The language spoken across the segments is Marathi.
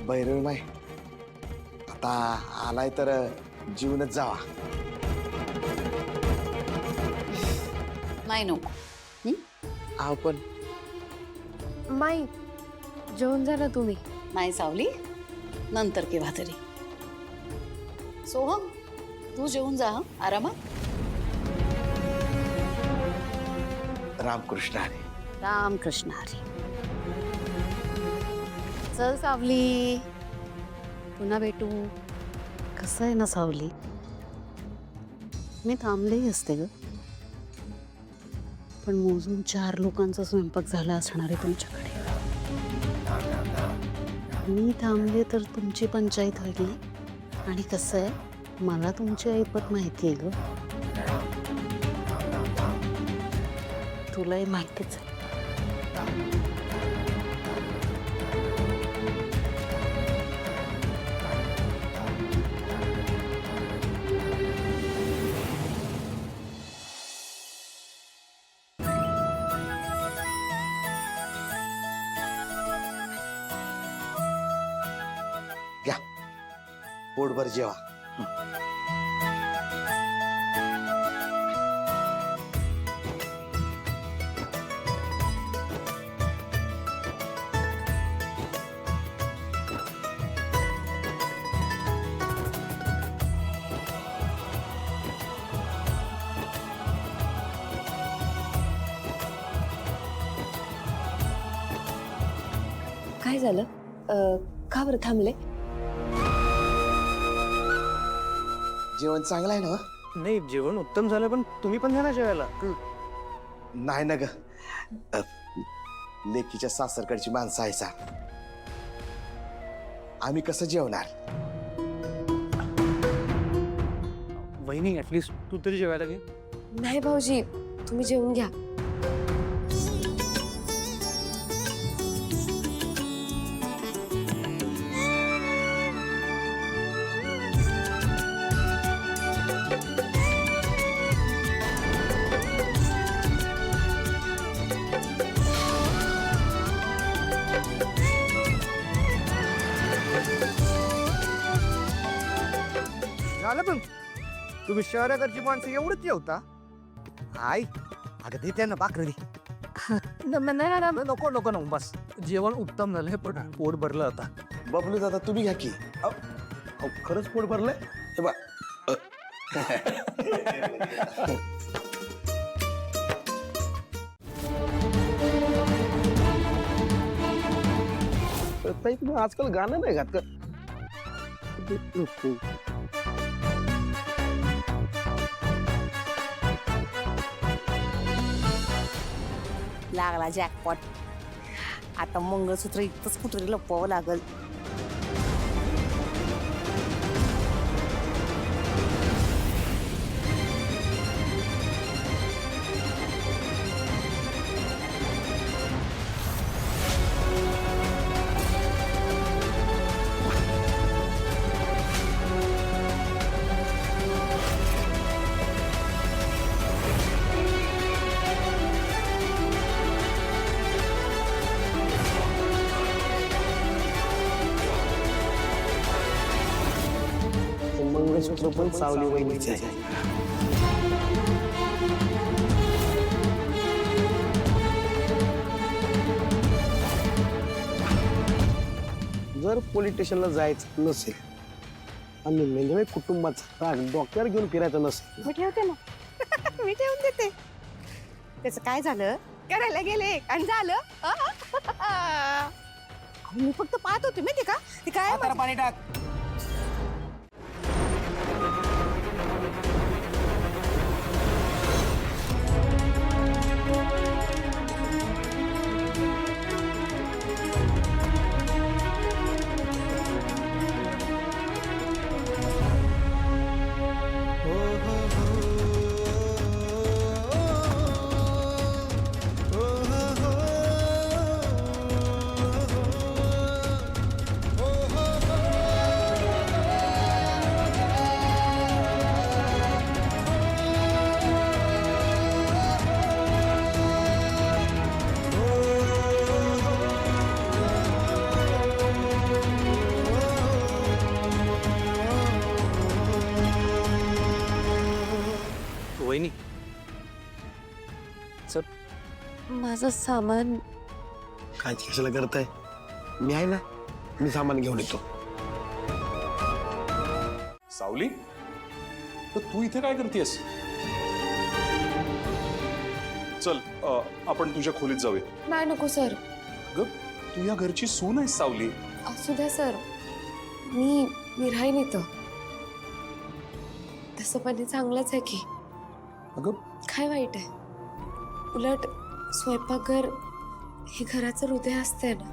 बैरळ माय आता आलाय तर जीवनच जावा. नाही नको. आव पण माई जेवण झालं तुम्ही? नाही सावली, नंतर केव्हा तरी. सोहम तू जेवून जा आरामात. रामकृष्ण हरी. रामकृष्ण हरी. चल सावली पुन्हा भेटू. कसं आहे ना सावली, मी थांबलेही असते ग, पण मोजून 4 लोकांचा स्वयंपाक झाला असणार आहे तुमच्याकडे. मी थांबले तर तुमची पंचायत होईल ना. आणि कसं आहे, मला तुमची ऐपत माहिती आहे ग, तुलाही माहितीच आहे. घ्या पोटभर जेवा. काय झालं? का बरं थांबले? जेवण चांगलं आहे ना? नाही, जेवण उत्तम झालं, पण तुम्ही पण घ्या ना जेवायला. नाही ना ग, लेकीच्या सासरकडची माणसं आहे सा, आम्ही कसं जेवणार? वहिनी ऍटलीस्ट तू तरी जेवायला घे. नाही भाऊजी, तुम्ही जेवून घ्या. झालं पण तुम्ही शहराकडची माणसं एवढंच जेवता? आई अगं दे त्यांना भाकरी दे. नको नको नको, बस जेवण उत्तम झालंय, पण पोट भरलं आता. बबलू दादा तुम्ही घ्या की. खरंच पोट भरलंय. हे बघ. ताई तुम्ही आजकाल गाणं नाही गात का? लागला जॅकपॉट. आता मंगळसूत्र इथंच कुठेतरी लपवावं लागल. मंगळसूत्र पण सावली वहिनीचे आहे. जर पोलीस स्टेशनला जायचं नसेल आणि मेंढळे कुटुंबाचा राग डोक्यावर घेऊन फिरायचं नसेल, मी ठेवते ना. मी ठेवून देते. त्याचं काय झालं? करायला गेले आणि झालं. मी फक्त पाहत होते माहिती का, ते काय पाणी टाक. वहिनी चल. माझं सामान काय कशाला करताय? मी आहे ना, मी सामान घेऊन येतो. सावली, तर तू इथे काय करतेस? चल आपण तुझ्या खोलीत जाऊया. नाही नको सर. ग तू या घरची सून आहेस सावली. असू द्या सर. मी राहीन इथं. तसं पण हे चांगलंच आहे की. अगं काय वाईट आहे? उलट स्वयंपाकघर हे घराचं हृदय असतंय ना.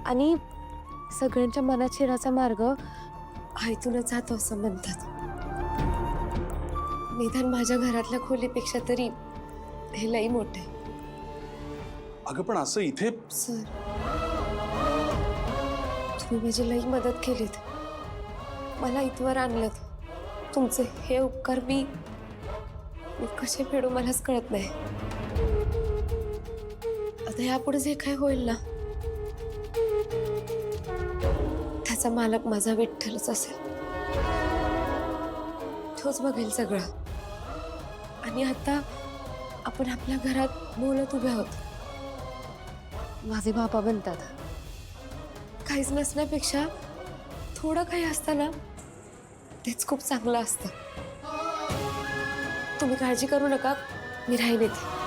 आणि सगळ्यांच्या मनात शिराचा मार्ग आयतूनच जातो असं म्हणतात. निदान माझ्या घरातल्या खोलीपेक्षा तरी हे लई मोठे. अगं पण असं इथे सर, तुम्ही माझी लई मदत केलीत. मला इथवर आणलं. तुमचे हे उपकार मी कसे फेडू मलाच कळत नाही. आता यापुढे जे काय होईल ना, त्याचा मालक माझा विठ्ठलच असेल. तोच बघेल सगळं. आणि आता आपण आपल्या घरात बोलत उभे आहोत. माझे बाबा म्हणतात, काहीच नसण्यापेक्षा थोडं काही असताना तेच खूप चांगलं असतं. तुम्ही काळजी करू नका, मी राहीन इथे.